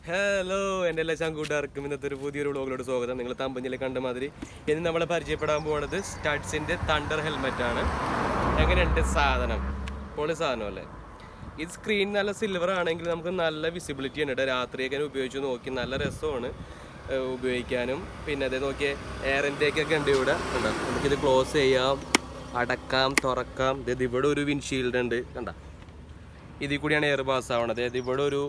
Hello എൻ്റെ എല്ലാ ചങ്കൂട്ടുകാർക്കും ഇന്നത്തെ ഒരു പുതിയൊരു വ്ളോഗിലോട് സ്വാഗതം. നിങ്ങൾ തമ്പഞ്ഞിൽ കണ്ട മാതിരി ഇന്ന് നമ്മൾ പരിചയപ്പെടാൻ പോകുന്നത് സ്റ്റഡ്സിൻ്റെ തണ്ടർ ഹെൽമെറ്റാണ്. എങ്ങനെയുണ്ട് സാധനം? പൊളി സാധനം അല്ലേ? ഇത് സ്ക്രീൻ നല്ല സിൽവർ ആണെങ്കിൽ നമുക്ക് നല്ല വിസിബിലിറ്റി ഉണ്ട്. രാത്രിയൊക്കെ ഉപയോഗിച്ച് നോക്കി നല്ല രസമാണ് ഉപയോഗിക്കാനും. പിന്നെ അതേ നോക്കിയ എയർ ഇൻടേക്കൊക്കെ ഉണ്ട് ഇവിടെ. കണ്ട, നമുക്കിത് ക്ലോസ് ചെയ്യാം, അടക്കാം, തുറക്കാം. ഇത് ഇവിടെ ഒരു വിൻഷീൽഡ് ഉണ്ട്, കണ്ട. ഇതിൽ കൂടിയാണ് എയർ പാസ് ആവണത്. ഇവിടെ ഒരു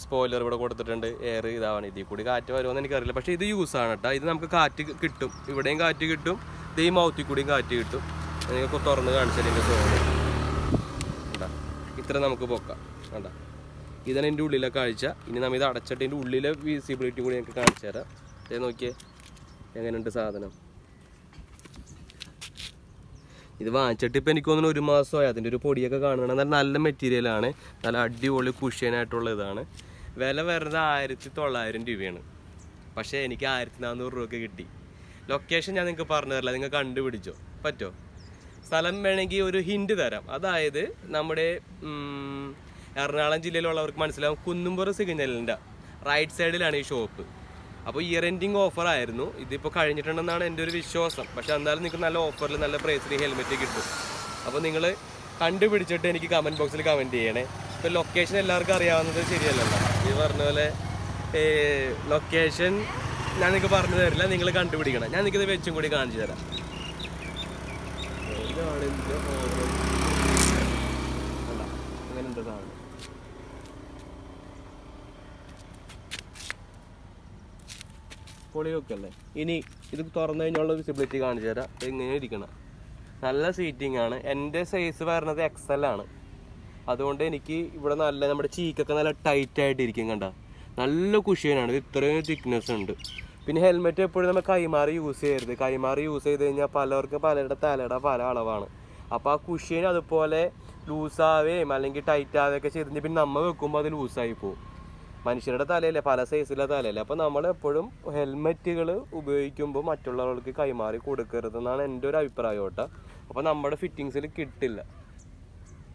സ്പോയിലർ ഇവിടെ കൊടുത്തിട്ടുണ്ട്. എയർ ഇതാവാണ്. ഇതിൽ കൂടി കാറ്റ് വരുമെന്ന് എനിക്കറിയില്ല, പക്ഷേ ഇത് യൂസാണ് കേട്ടോ. ഇത് നമുക്ക് കാറ്റ് കിട്ടും, ഇവിടെയും കാറ്റ് കിട്ടും, ഇത് ഈ മൗത്തിൽ കൂടിയും കാറ്റ് കിട്ടും. നിങ്ങൾക്ക് തുറന്ന് കാണിച്ചതിൻ്റെ സോണ് കണ്ടാ, ഇത്ര നമുക്ക് പൊക്കാം. കണ്ട, ഇതാണ് എൻ്റെ ഉള്ളിലെ കാഴ്ച. ഇനി നമ്മൾ ഇത് അടച്ചിട്ട് ഇതിൻ്റെ ഉള്ളിലെ വിസിബിലിറ്റി കൂടി ഞങ്ങൾക്ക് കാണിച്ചു തരാം. ഇത് നോക്കിയേ എങ്ങനെയുണ്ട് സാധനം. ഇത് വാങ്ങിച്ചിട്ട് ഇപ്പോൾ എനിക്ക് തോന്നുന്നു 1 മാസമായി. അതിൻ്റെ ഒരു പൊടിയൊക്കെ കാണുന്നത് എന്നാൽ നല്ല മെറ്റീരിയലാണ്, നല്ല അടിപൊളി കുഷ്യനായിട്ടുള്ള ഇതാണ്. വില വരുന്നത് 1900 രൂപയാണ്. പക്ഷേ എനിക്ക് 1400 രൂപയ്ക്ക് കിട്ടി. ലൊക്കേഷൻ ഞാൻ നിങ്ങൾക്ക് പറഞ്ഞു തരില്ല, നിങ്ങൾ കണ്ടുപിടിച്ചോ. പറ്റുമോ? സ്ഥലം വേണമെങ്കിൽ ഒരു ഹിൻഡ് തരാം. അതായത് നമ്മുടെ എറണാകുളം ജില്ലയിലുള്ളവർക്ക് മനസ്സിലാവും. കുന്നുംപുറം സിഗ്നലിൻ്റെ റൈറ്റ് സൈഡിലാണ് ഈ ഷോപ്പ്. അപ്പോൾ ഇയർ എൻഡിങ് ഓഫർ ആയിരുന്നു. ഇതിപ്പോൾ കഴിഞ്ഞിട്ടുണ്ടെന്നാണ് എൻ്റെ ഒരു വിശ്വാസം. പക്ഷെ എന്നാലും നിങ്ങൾക്ക് നല്ല ഓഫറിൽ നല്ല പ്രൈസിൽ ഹെൽമെറ്റ് കിട്ടും. അപ്പോൾ നിങ്ങൾ കണ്ടുപിടിച്ചിട്ട് എനിക്ക് കമൻറ്റ് ബോക്സിൽ കമൻറ്റ് ചെയ്യണേ. ഇപ്പോൾ ലൊക്കേഷൻ എല്ലാവർക്കും അറിയാവുന്നത് ശരിയല്ലല്ലോ. ഈ പറഞ്ഞ പോലെ ലൊക്കേഷൻ ഞാൻ നിങ്ങൾക്ക് പറഞ്ഞു തരില്ല, നിങ്ങൾ കണ്ടുപിടിക്കണം. ഞാൻ നിങ്ങൾക്കിത് വെച്ചും കൂടി കാണിച്ചു തരാം. അങ്ങനെ ഉണ്ട് സാധനം. പൊളിയൊക്കെ അല്ലേ. ഇനി ഇത് തുറന്നു കഴിഞ്ഞുള്ള വിസിബിലിറ്റി കാണിച്ചു തരാം. എങ്ങനെ ഇരിക്കണം. നല്ല സീറ്റിംഗ് ആണ്. എൻ്റെ സൈസ് വരുന്നത് XL ആണ്. അതുകൊണ്ട് എനിക്ക് ഇവിടെ നല്ല നമ്മുടെ ചീക്കൊക്കെ നല്ല ടൈറ്റായിട്ട് ഇരിക്കും. കണ്ട, നല്ല കുഷ്യനാണ്. ഇത് ഇത്രയും തിക്നെസ് ഉണ്ട്. പിന്നെ ഹെൽമെറ്റ് എപ്പോഴും നമ്മൾ കൈമാറി യൂസ് ചെയ്യരുത്. കൈമാറി യൂസ് ചെയ്ത് കഴിഞ്ഞാൽ പലർക്കും പലരുടെ തലയുടെ പല അളവാണ്. അപ്പോൾ ആ കുഷ്യൻ അതുപോലെ ലൂസാവുകയും അല്ലെങ്കിൽ ടൈറ്റ് ആവുകയൊക്കെ ചെയ്ത് കഴിഞ്ഞാൽ പിന്നെ നമ്മൾ വെക്കുമ്പോൾ അത് ലൂസായി പോകും. മനുഷ്യരുടെ തലയല്ലേ, പല സൈസിലെ തലയല്ലേ. അപ്പോൾ നമ്മളെപ്പോഴും ഹെൽമെറ്റുകൾ ഉപയോഗിക്കുമ്പോൾ മറ്റുള്ളവർക്ക് കൈമാറി കൊടുക്കരുതെന്നാണ് എൻ്റെ ഒരു അഭിപ്രായം കേട്ടോ. അപ്പോൾ നമ്മുടെ ഫിറ്റിങ്സിൽ കിട്ടില്ല.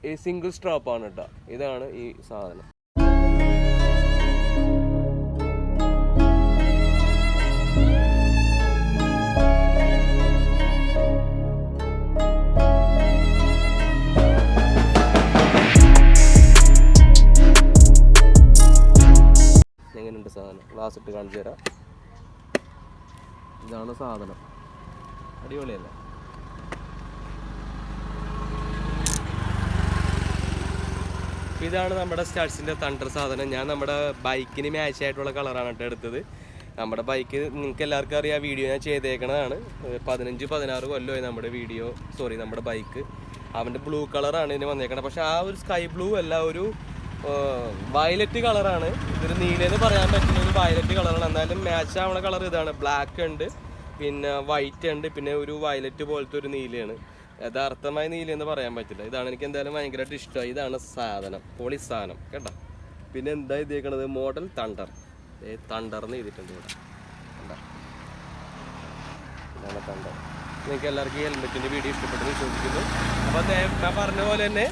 ഈ സിംഗിൾ സ്ട്രാപ്പാണ് കേട്ടോ. ഇതാണ് ഈ സാധനം. എങ്ങനെയുണ്ട് സാധനം? ഗ്ലാസ് ഇട്ട് കാണിച്ചു തരാം. ഇതാണ് സാധനം. അടിപൊളിയല്ലേ? ഇതാണ് നമ്മുടെ സ്റ്റഡ്സിൻ്റെ തണ്ടർ സാധനം. ഞാൻ നമ്മുടെ ബൈക്കിന് മാച്ച് ആയിട്ടുള്ള കളറാണ് കേട്ടോ എടുത്തത്. നമ്മുടെ ബൈക്ക് നിങ്ങൾക്ക് എല്ലാവർക്കും അറിയാം, വീഡിയോ ഞാൻ ചെയ്തേക്കണതാണ്. 15-16 കൊല്ലമായി നമ്മുടെ ബൈക്ക്. അവൻ്റെ ബ്ലൂ കളറാണ് ഇതിന് വന്നേക്കണത്. പക്ഷെ ആ ഒരു സ്കൈ ബ്ലൂ അല്ല, ഒരു വയലറ്റ് കളറാണ്. ഇതൊരു നീലെന്ന് പറയാൻ പറ്റുന്ന ഒരു വയലറ്റ് കളറാണ്. എന്നാലും മാച്ച് ആവുന്ന കളർ ഇതാണ്. ബ്ലാക്ക് ഉണ്ട്, പിന്നെ വൈറ്റ് ഉണ്ട്, പിന്നെ ഒരു വയലറ്റ് പോലത്തെ ഒരു നീലയാണ്. യഥാർത്ഥമായ നീലെന്ന് പറയാൻ പറ്റില്ല. ഇതാണ് എനിക്ക് എന്തായാലും ഭയങ്കരമായിട്ട് ഇഷ്ടമായി. ഇതാണ് സാധനം, പൊളി സാധനം കേട്ടോ. പിന്നെ എന്താ എഴുതിയേക്കണത്? Model thunder. തണ്ടർന്ന് എഴുതിയിട്ടുണ്ട് ഇവിടെ. ഇതാണ് തണ്ടർ. നിങ്ങൾക്ക് എല്ലാവർക്കും ഈ ഹെൽമെറ്റിൻ്റെ വീഡിയോ ഇഷ്ടപ്പെട്ടെന്ന് വിശ്വസിക്കുന്നു. അപ്പോൾ ഞാൻ പറഞ്ഞ പോലെ തന്നെ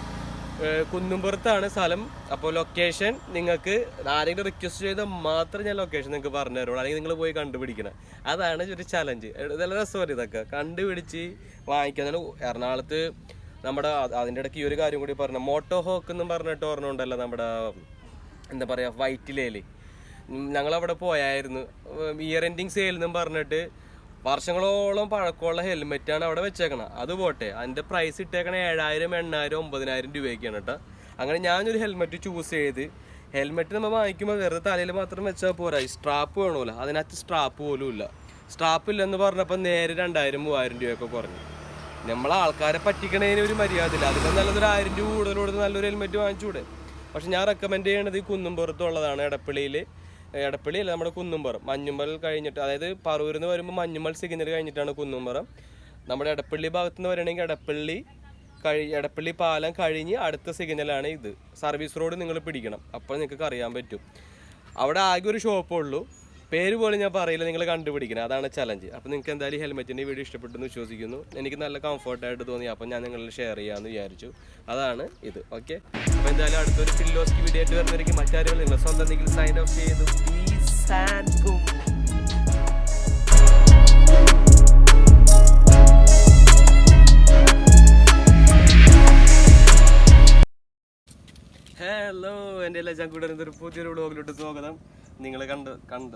കുന്നുംപുറത്താണ് സ്ഥലം. അപ്പോൾ ലൊക്കേഷൻ നിങ്ങൾക്ക് ആരെങ്കിലും റിക്വസ്റ്റ് ചെയ്താൽ മാത്രം ഞാൻ ലൊക്കേഷൻ നിങ്ങൾക്ക് പറഞ്ഞു തരുള്ളൂ. അല്ലെങ്കിൽ നിങ്ങൾ പോയി കണ്ടുപിടിക്കണം. അതാണ് ഒരു ചലഞ്ച്. നല്ല രസമല്ല ഇതൊക്കെ കണ്ടുപിടിച്ച് വാങ്ങിക്കാൻ. എറണാകുളത്ത് നമ്മുടെ അതിൻ്റെ ഇടയ്ക്ക് ഈ ഒരു കാര്യം കൂടി പറഞ്ഞു. മോട്ടോ ഹോക്ക് എന്നും പറഞ്ഞിട്ട് ഓർമ്മയുണ്ടല്ലോ, നമ്മുടെ എന്താ പറയുക, വൈറ്റിലേൽ ഞങ്ങളവിടെ പോയായിരുന്നു. ഇയർ എൻഡിങ് സെയിൽ എന്നും പറഞ്ഞിട്ട് വർഷങ്ങളോളം പഴക്കമുള്ള ഹെൽമെറ്റാണ് അവിടെ വെച്ചേക്കണം. അത് പോട്ടെ, അതിൻ്റെ പ്രൈസ് ഇട്ടേക്കണ 7000, 8000, 9000 രൂപയൊക്കെയാണ് കേട്ടോ. അങ്ങനെ ഞാനൊരു ഹെൽമെറ്റ് ചൂസ് ചെയ്ത്, ഹെൽമെറ്റ് നമ്മൾ വാങ്ങിക്കുമ്പോൾ വെറുതെ തലയിൽ മാത്രം വെച്ചാൽ പോരാ, സ്ട്രാപ്പ് വേണമല്ലോ. അതിനകത്ത് സ്ട്രാപ്പ് പോലും ഇല്ല. സ്ട്രാപ്പ് ഇല്ലെന്ന് പറഞ്ഞപ്പോൾ നേരെ 2000, 3000 രൂപയൊക്കെ കുറഞ്ഞു. നമ്മളെ ആൾക്കാരെ പറ്റിക്കണതിന് ഒരു മര്യാദ ഇല്ല. അതിന് നല്ലതൊരു 1000 രൂപ കൂടുതൽ കൊടുത്ത് നല്ലൊരു ഹെൽമെറ്റ് വാങ്ങിച്ചുകൂടെ? പക്ഷെ ഞാൻ റെക്കമെൻഡ് ചെയ്യണത് ഈ കുന്നുംപുറത്തുള്ളതാണ്. എടപ്പള്ളിയല്ല, നമ്മുടെ കുന്നുംപുറം. മഞ്ഞുമൽ കഴിഞ്ഞിട്ട്, അതായത് പറവൂരിൽ നിന്ന് വരുമ്പോൾ മഞ്ഞുമൽ സിഗ്നൽ കഴിഞ്ഞിട്ടാണ് കുന്നുംപുറം. നമ്മുടെ എടപ്പള്ളി ഭാഗത്ത് നിന്ന് വരണമെങ്കിൽ എടപ്പള്ളി പാലം കഴിഞ്ഞ് അടുത്ത സിഗ്നലാണ് ഇത്. സർവീസ് റോഡ് നിങ്ങൾ പിടിക്കണം, അപ്പോൾ നിങ്ങൾക്ക് അറിയാൻ പറ്റും. അവിടെ ആകെ ഒരു ഷോപ്പേ ഉള്ളൂ. പേര് പോലും ഞാൻ പറയില്ല, നിങ്ങൾ കണ്ടുപിടിക്കണം, അതാണ് ചലഞ്ച്. അപ്പോൾ നിങ്ങൾക്ക് എന്തായാലും ഹെൽമെറ്റിൻ്റെ വീഡിയോ ഇഷ്ടപ്പെട്ടെന്ന് വിശ്വസിക്കുന്നു. എനിക്ക് നല്ല കംഫർട്ടായിട്ട് തോന്നി, അപ്പോൾ ഞാൻ നിങ്ങളിൽ ഷെയർ ചെയ്യാമെന്ന് വിചാരിച്ചു. അതാണ് ഇത്. ഓക്കെ, അപ്പോൾ എന്തായാലും അടുത്തൊരു ഫിലോസ്ഫി വീഡിയോ ആയിട്ട് വരുന്നവർക്ക് മറ്റാരും നിങ്ങൾ സ്വന്തം എന്തെങ്കിലും സൈൻ ഓഫ് ചെയ്തു. Piece and boom. ഹലോ, എൻ്റെ എല്ലാ ചങ്കൂടരുന്ന ഒരു പുതിയൊരു വ്ളോഗിലോട്ട് സ്വാഗതം. നിങ്ങൾ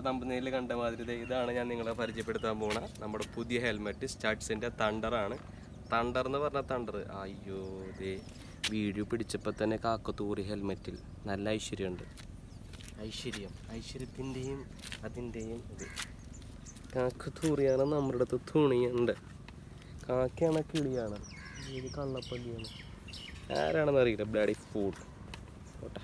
തമ്പനയിൽ കണ്ട മാതിരി ഇതാണ് ഞാൻ നിങ്ങളെ പരിചയപ്പെടുത്താൻ പോണ നമ്മുടെ പുതിയ ഹെൽമെറ്റ്. സ്റ്റാഡ്സിൻ്റെ തണ്ടറാണ്. തണ്ടർ എന്ന് പറഞ്ഞാൽ തണ്ടർ. അയ്യോ, ദേ വീഡിയോ പിടിച്ചപ്പോൾ തന്നെ കാക്കത്തൂറി ഹെൽമെറ്റിൽ നല്ല ഐശ്വര്യമുണ്ട്. ഐശ്വര്യത്തിൻ്റെയും അതിൻ്റെയും ഇത് കാക്കത്തൂറിയാണ്. നമ്മുടെ അടുത്ത് തുണിയുണ്ട്. കാക്കയാണ് കിളിയാണ്, ഇത് കള്ളപ്പല്ലിയാണ്, ആരാണെന്ന് അറിയില്ല. Bloody food. ഓട്ടെ.